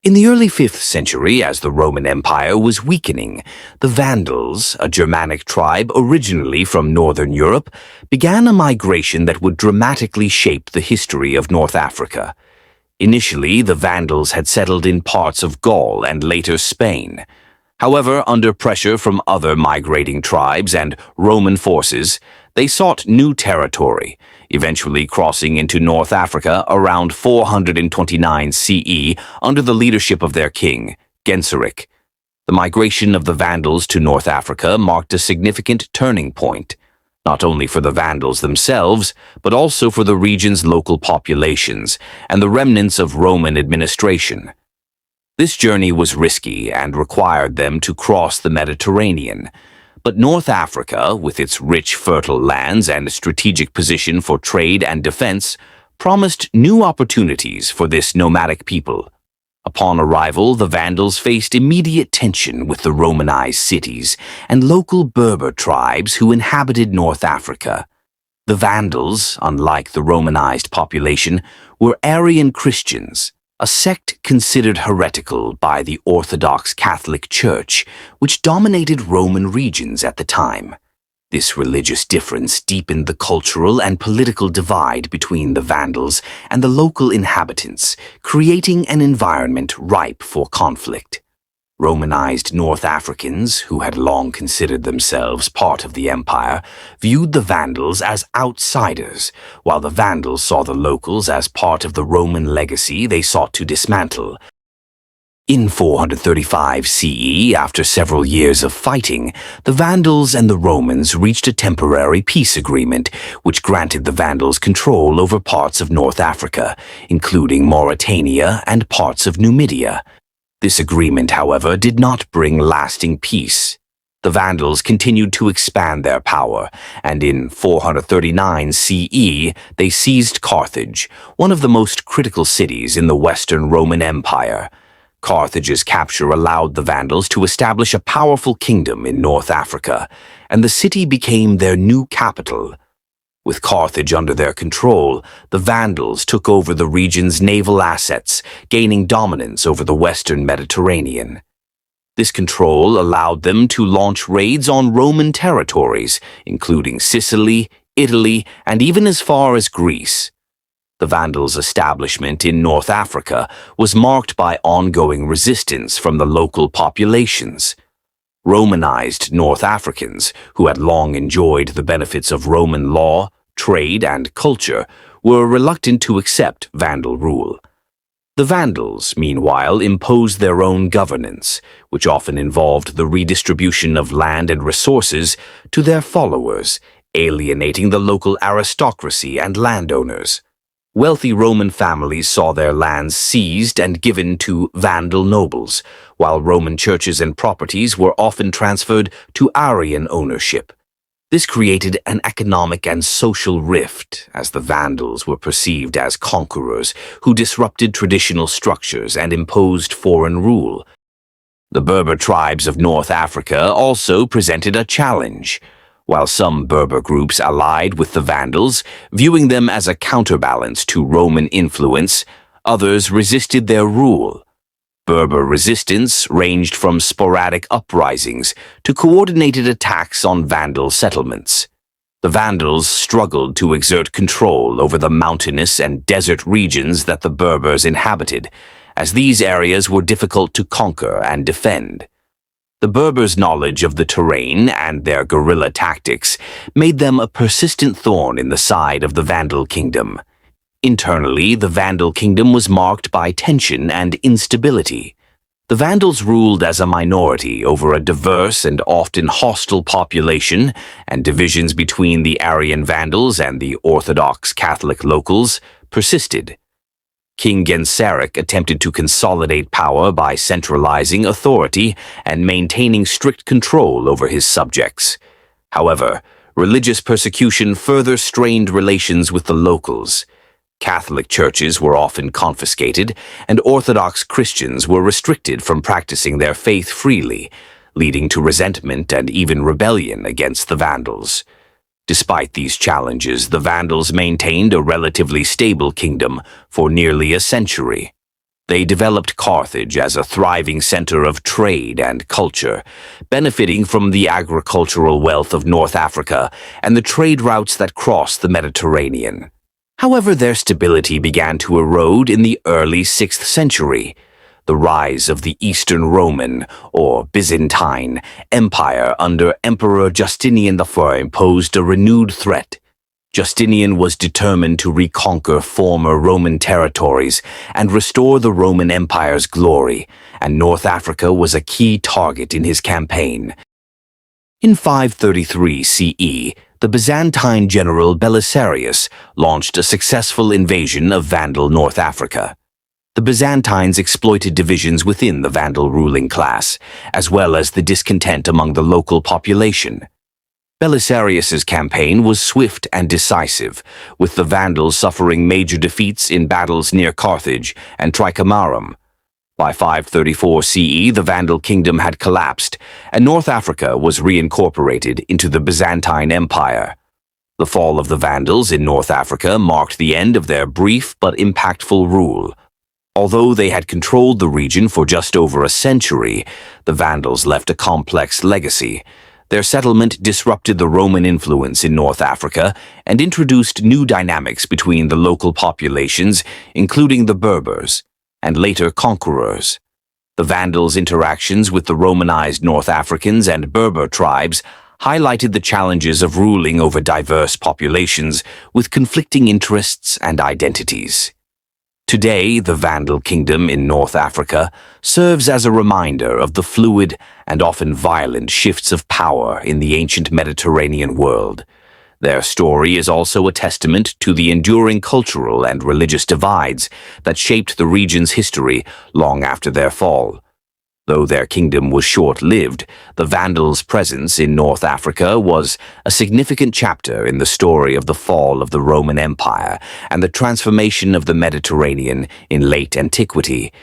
In the early 5th century, as the Roman Empire was weakening, the Vandals, a Germanic tribe originally from northern Europe, began a migration that would dramatically shape the history of North Africa. Initially, the Vandals had settled in parts of Gaul and later Spain. However, under pressure from other migrating tribes and Roman forces, they sought new territory, eventually crossing into North Africa around 429 CE under the leadership of their king, Genseric. The migration of the Vandals to North Africa marked a significant turning point, not only for the Vandals themselves, but also for the region's local populations and the remnants of Roman administration. This journey was risky and required them to cross the Mediterranean. But North Africa, with its rich fertile lands and strategic position for trade and defense, promised new opportunities for this nomadic people. Upon arrival, the Vandals faced immediate tension with the Romanized cities and local Berber tribes who inhabited North Africa. The Vandals, unlike the Romanized population, were Arian Christians, a sect considered heretical by the Orthodox Catholic Church, which dominated Roman regions at the time. This religious difference deepened the cultural and political divide between the Vandals and the local inhabitants, creating an environment ripe for conflict. Romanized North Africans, who had long considered themselves part of the empire, viewed the Vandals as outsiders, while the Vandals saw the locals as part of the Roman legacy they sought to dismantle. In 435 CE, after several years of fighting, the Vandals and the Romans reached a temporary peace agreement which granted the Vandals control over parts of North Africa, including Mauritania and parts of Numidia. This agreement, however, did not bring lasting peace. The Vandals continued to expand their power, and in 439 CE, they seized Carthage, one of the most critical cities in the Western Roman Empire. Carthage's capture allowed the Vandals to establish a powerful kingdom in North Africa, and the city became their new capital. With Carthage under their control, the Vandals took over the region's naval assets, gaining dominance over the western Mediterranean. This control allowed them to launch raids on Roman territories, including Sicily, Italy, and even as far as Greece. The Vandals' establishment in North Africa was marked by ongoing resistance from the local populations. Romanized North Africans, who had long enjoyed the benefits of Roman law, trade, and culture, were reluctant to accept Vandal rule. The Vandals, meanwhile, imposed their own governance, which often involved the redistribution of land and resources to their followers, alienating the local aristocracy and landowners. Wealthy Roman families saw their lands seized and given to Vandal nobles, while Roman churches and properties were often transferred to Arian ownership. This created an economic and social rift, as the Vandals were perceived as conquerors who disrupted traditional structures and imposed foreign rule. The Berber tribes of North Africa also presented a challenge. While some Berber groups allied with the Vandals, viewing them as a counterbalance to Roman influence, others resisted their rule. Berber resistance ranged from sporadic uprisings to coordinated attacks on Vandal settlements. The Vandals struggled to exert control over the mountainous and desert regions that the Berbers inhabited, as these areas were difficult to conquer and defend. The Berbers' knowledge of the terrain and their guerrilla tactics made them a persistent thorn in the side of the Vandal Kingdom. Internally, the Vandal Kingdom was marked by tension and instability. The Vandals ruled as a minority over a diverse and often hostile population, and divisions between the Arian Vandals and the Orthodox Catholic locals persisted. King Genseric attempted to consolidate power by centralizing authority and maintaining strict control over his subjects. However, religious persecution further strained relations with the locals. Catholic churches were often confiscated, and Orthodox Christians were restricted from practicing their faith freely, leading to resentment and even rebellion against the Vandals. Despite these challenges, the Vandals maintained a relatively stable kingdom for nearly a century. They developed Carthage as a thriving center of trade and culture, benefiting from the agricultural wealth of North Africa and the trade routes that crossed the Mediterranean. However, their stability began to erode in the early 6th century. The rise of the Eastern Roman, or Byzantine, Empire under Emperor Justinian I posed a renewed threat. Justinian was determined to reconquer former Roman territories and restore the Roman Empire's glory, and North Africa was a key target in his campaign. In 533 CE, the Byzantine general Belisarius launched a successful invasion of Vandal North Africa. The Byzantines exploited divisions within the Vandal ruling class, as well as the discontent among the local population. Belisarius's campaign was swift and decisive, with the Vandals suffering major defeats in battles near Carthage and Tricamarum. By 534 CE, the Vandal Kingdom had collapsed, and North Africa was reincorporated into the Byzantine Empire. The fall of the Vandals in North Africa marked the end of their brief but impactful rule. Although they had controlled the region for just over a century, the Vandals left a complex legacy. Their settlement disrupted the Roman influence in North Africa and introduced new dynamics between the local populations, including the Berbers, and later conquerors. The Vandals' interactions with the Romanized North Africans and Berber tribes highlighted the challenges of ruling over diverse populations with conflicting interests and identities. Today, the Vandal Kingdom in North Africa serves as a reminder of the fluid and often violent shifts of power in the ancient Mediterranean world. Their story is also a testament to the enduring cultural and religious divides that shaped the region's history long after their fall. Though their kingdom was short-lived, the Vandals' presence in North Africa was a significant chapter in the story of the fall of the Roman Empire and the transformation of the Mediterranean in late antiquity.